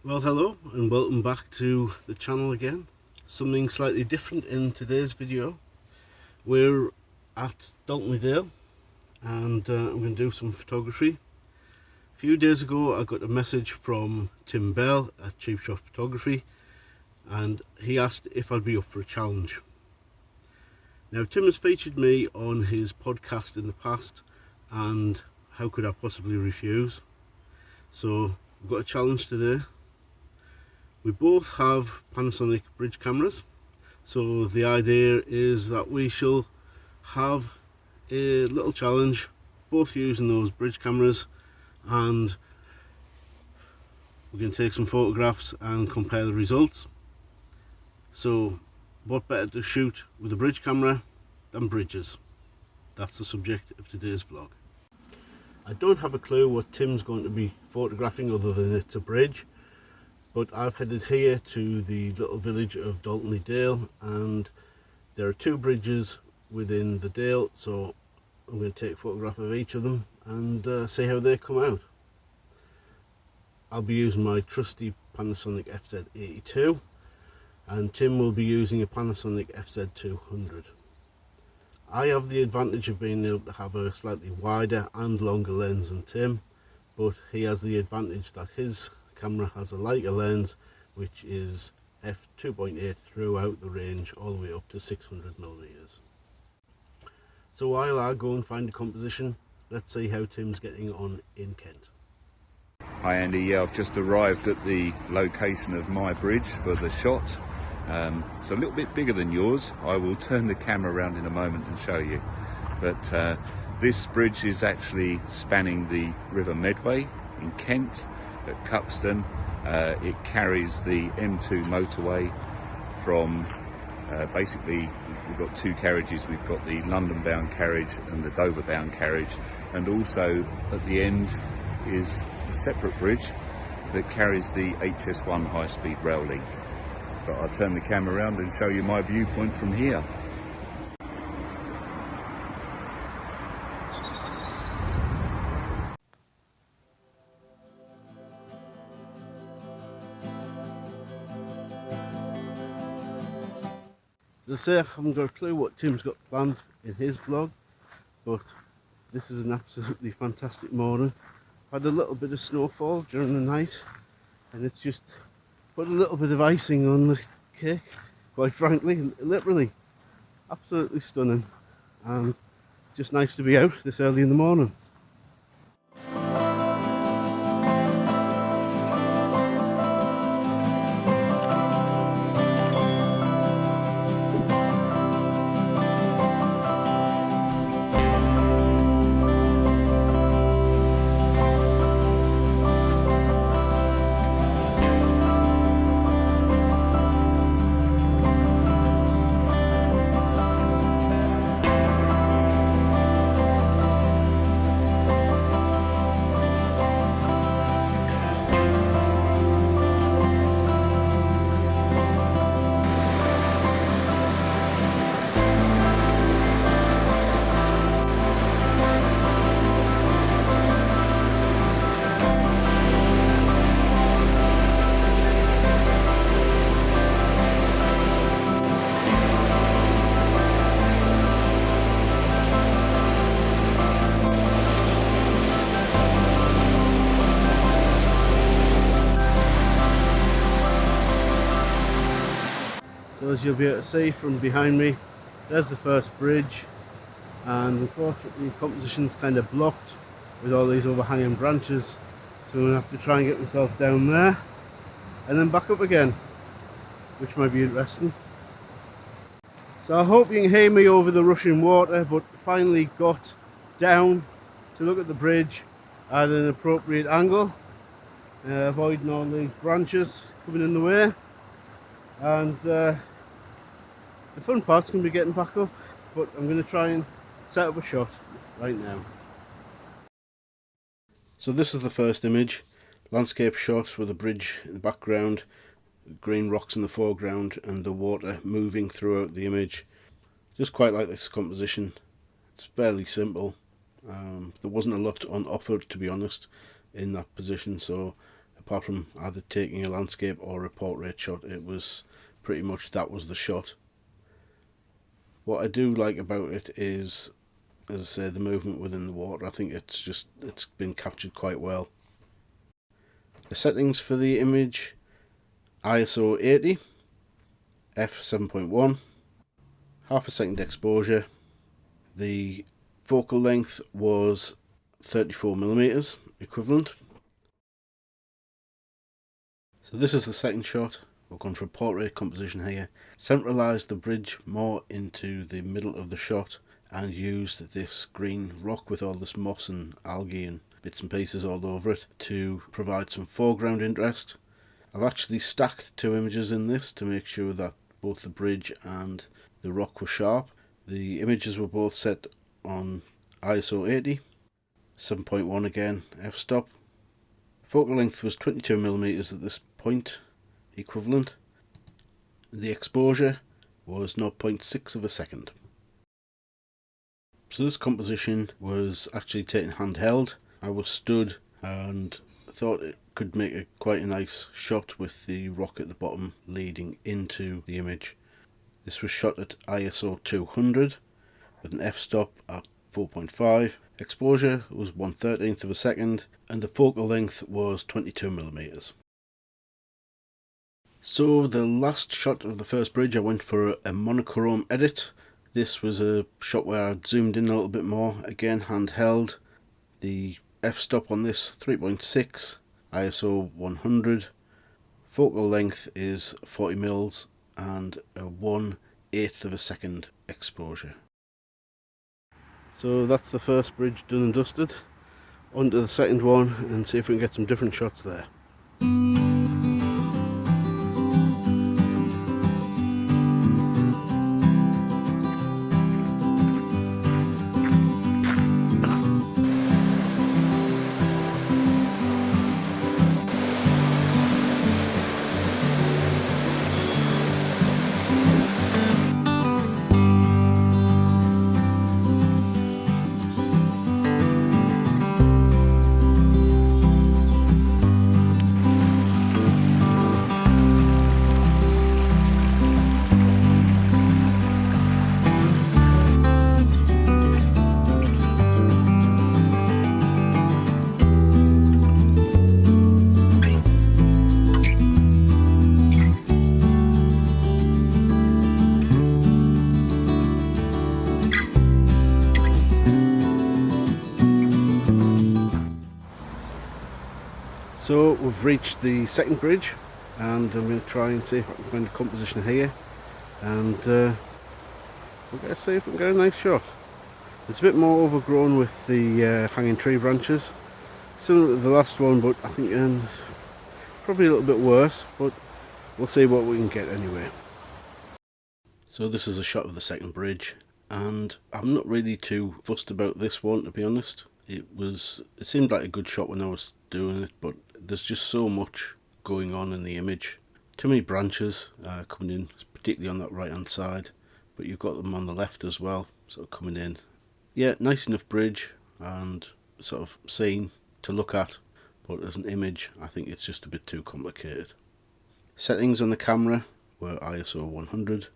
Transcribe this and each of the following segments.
Well, hello and welcome back to the channel again. Something slightly different in today's video. We're at Dalton and I'm going to do some photography. A few days ago I got a message from Tim Bell at Cheap Shot Photography, and he asked if I'd be up for a challenge. Now, Tim has featured me on his podcast in the past, and how could I possibly refuse? So we've got a challenge today. We both have Panasonic bridge cameras, so the idea is that we shall have a little challenge, both using those bridge cameras, and we're going to take some photographs and compare the results. So what better to shoot with a bridge camera than bridges? That's the subject of today's vlog. I don't have a clue what Tim's going to be photographing other than it's a bridge, but I've headed here to the little village of Dalton and there are two bridges within the dale, so I'm going to take a photograph of each of them and see how they come out. I'll be using my trusty Panasonic FZ82 and Tim will be using a Panasonic FZ200. I have the advantage of being able to have a slightly wider and longer lens than Tim, but he has the advantage that his camera has a lighter lens, which is f2.8 throughout the range all the way up to 600mm. So while I go and find the composition, let's see how Tim's getting on in Kent. Hi Andy, yeah, I've just arrived at the location of my bridge for the shot. It's a little bit bigger than yours. I will turn the camera around in a moment and show you. But this bridge is actually spanning the River Medway in Kent at Cuxton. It carries the M2 motorway from basically, we've got two carriages. We've got the London bound carriage and the Dover bound carriage, and also at the end is a separate bridge that carries the HS1 high-speed rail link. But I'll turn the camera around and show you my viewpoint from here. As I say, I haven't got a clue what Tim's got planned in his vlog, but this is an absolutely fantastic morning. Had a little bit of snowfall during the night and it's just put a little bit of icing on the cake, quite frankly. Literally absolutely stunning, and just nice to be out this early in the morning. So as you'll be able to see from behind me, there's the first bridge, and unfortunately the composition's kind of blocked with all these overhanging branches, so I'm going to have to try and get myself down there and then back up again, which might be interesting. So I hope you can hear me over the rushing water, but finally got down to look at the bridge at an appropriate angle, avoiding all these branches coming in the way. And the fun part's going to be getting back up, but I'm going to try and set up a shot right now. So this is the first image, landscape shot with a bridge in the background, green rocks in the foreground and the water moving throughout the image. Just quite like this composition. It's fairly simple. There wasn't a lot on offer, to be honest, in that position, so apart from either taking a landscape or a portrait shot. It was pretty much that was the shot. What I do like about it is, as I say, the movement within the water. I think it's been captured quite well. The settings for the image: ISO 80, f7.1, half a second exposure. The focal length was 34mm equivalent. So this is the second shot. We're going for a portrait composition here. Centralised the bridge more into the middle of the shot and used this green rock with all this moss and algae and bits and pieces all over it to provide some foreground interest. I've actually stacked two images in this to make sure that both the bridge and the rock were sharp. The images were both set on ISO 80, 7.1 again, f-stop. Focal length was 22mm at this point, equivalent. The exposure was 0.6 of a second. So this composition was actually taken handheld. I was stood and thought it could make quite a nice shot with the rock at the bottom leading into the image. This was shot at ISO 200 with an f-stop at 4.5. Exposure was 1/13 of a second and the focal length was 22mm. So the last shot of the first bridge, I went for a monochrome edit. This was a shot where I zoomed in a little bit more, again handheld. The f-stop on this 3.6, ISO 100. Focal length is 40mm and a 1/8 of a second exposure. So that's the first bridge done and dusted. On to the second one and see if we can get some different shots there. So we've reached the second bridge and I'm going to try and see if I can find a composition here, and we're going to see if we can get a nice shot. It's a bit more overgrown with the hanging tree branches, similar to the last one, but I think probably a little bit worse, but we'll see what we can get anyway. So this is a shot of the second bridge, and I'm not really too fussed about this one, to be honest. It seemed like a good shot when I was doing it, but there's just so much going on in the image. Too many branches coming in, particularly on that right hand side, but you've got them on the left as well, sort of coming in. Yeah, nice enough bridge and sort of scene to look at, but as an image I think it's just a bit too complicated. Settings on the camera were ISO 100.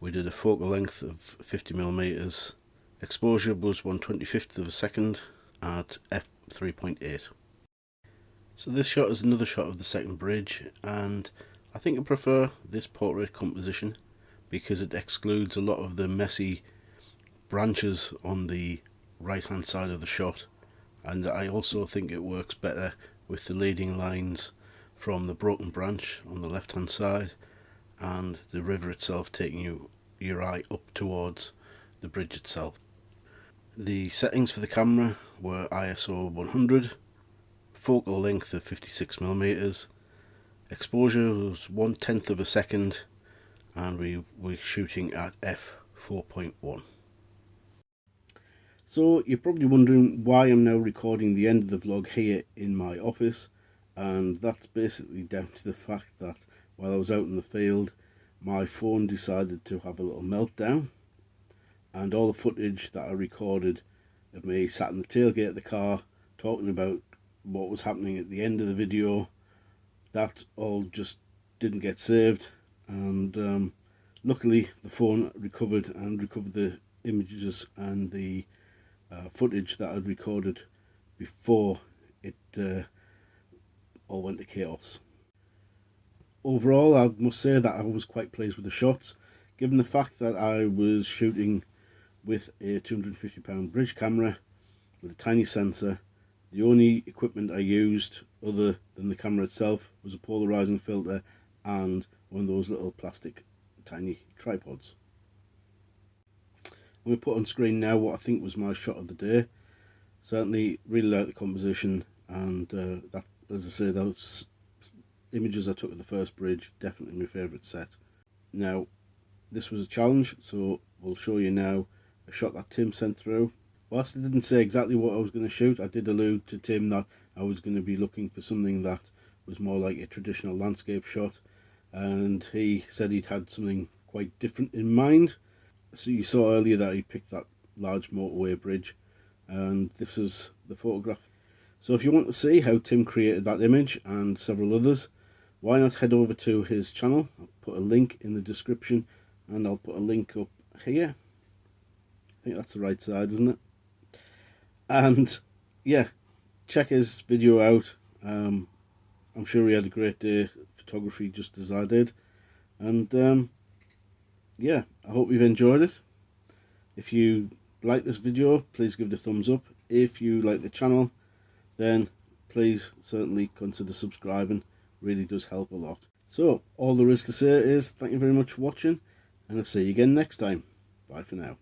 We did a focal length of 50mm. Exposure was 1/25 of a second at f3.8. So this shot is another shot of the second bridge, and I think I prefer this portrait composition because it excludes a lot of the messy branches on the right hand side of the shot, and I also think it works better with the leading lines from the broken branch on the left hand side and the river itself taking your eye up towards the bridge itself. The settings for the camera were ISO 100, focal length of 56mm, exposure was 1/10 of a second, and we were shooting at f4.1. So you're probably wondering why I'm now recording the end of the vlog here in my office, and that's basically down to the fact that while I was out in the field my phone decided to have a little meltdown, and all the footage that I recorded of me sat in the tailgate of the car talking about what was happening at the end of the video that all just didn't get saved, and luckily the phone recovered the images and the footage that I'd recorded before it all went to chaos. Overall, I must say that I was quite pleased with the shots, given the fact that I was shooting with a £250 bridge camera with a tiny sensor. The only equipment I used other than the camera itself was a polarizing filter and one of those little plastic tiny tripods. I'm going to put on screen now what I think was my shot of the day. Certainly really like the composition, and that, as I say, those images I took of the first bridge, definitely my favourite set. Now, this was a challenge, so we'll show you now a shot that Tim sent through. Whilst I didn't say exactly what I was going to shoot, I did allude to Tim that I was going to be looking for something that was more like a traditional landscape shot, and he said he'd had something quite different in mind. So you saw earlier that he picked that large motorway bridge, and this is the photograph. So if you want to see how Tim created that image and several others, why not head over to his channel? I'll put a link in the description, and I'll put a link up here. I think that's the right side, isn't it? And yeah, check his video out. I'm sure he had a great day of photography, just as I did. And yeah, I hope you've enjoyed it. If you like this video, please give it a thumbs up. If you like the channel, then please certainly consider subscribing. Really does help a lot. So all there is to say is thank you very much for watching, and I'll see you again next time. Bye for now.